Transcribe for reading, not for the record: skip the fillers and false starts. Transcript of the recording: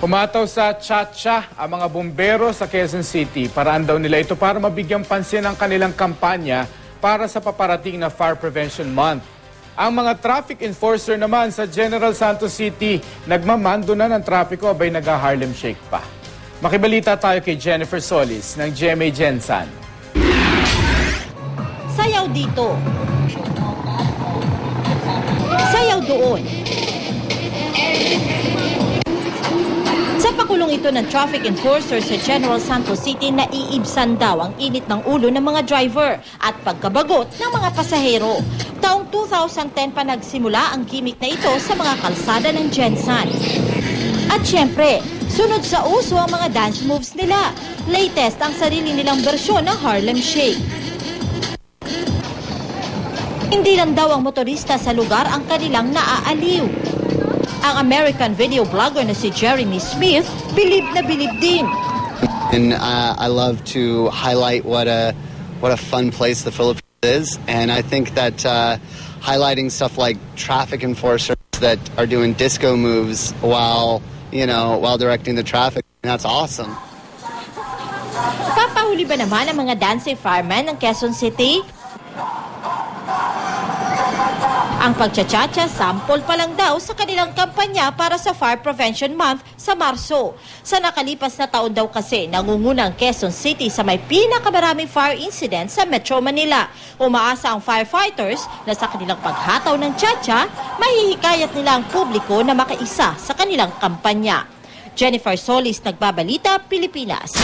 Pumataw sa Cha-Cha ang mga bumbero sa Quezon City. Paraan daw nila ito para mabigyang pansin ang kanilang kampanya para sa paparating na Fire Prevention Month. Ang mga traffic enforcer naman sa General Santos City, nagmamando na ng trapiko abay nag-Harlem Shake pa. Makibalita tayo kay Jennifer Solis ng GMA Gensan. Sayaw dito. Sayaw doon. Sa pakulong ito ng traffic enforcer sa General Santos City, naiibsan daw ang init ng ulo ng mga driver at pagkabagot ng mga pasahero. Taong 2010 pa nagsimula ang gimmick na ito sa mga kalsada ng Gensan. At syempre, sunod sa uso ang mga dance moves nila. Latest ang sarili nilang bersyon ng Harlem Shake. Hindi lang daw ang motorista sa lugar ang kanilang naaaliw. Ang American video vlogger na si Jeremy Smith, bilib na bilib din. And I love to highlight what a fun place the Philippines is, and I think that highlighting stuff like traffic enforcers that are doing disco moves while directing the traffic, that's awesome. Papahuli ba naman ang mga dancing firemen ng Quezon City? Ang pagchachacha, sample pa lang daw sa kanilang kampanya para sa Fire Prevention Month sa Marso. Sa nakalipas na taon daw kasi, nangunguna ang Quezon City sa may pinakamaraming fire incident sa Metro Manila. Umaasa ang firefighters na sa kanilang paghataw ng chacha, mahihikayat nila ang publiko na makaisa sa kanilang kampanya. Jennifer Solis, Nagbabalita, Pilipinas.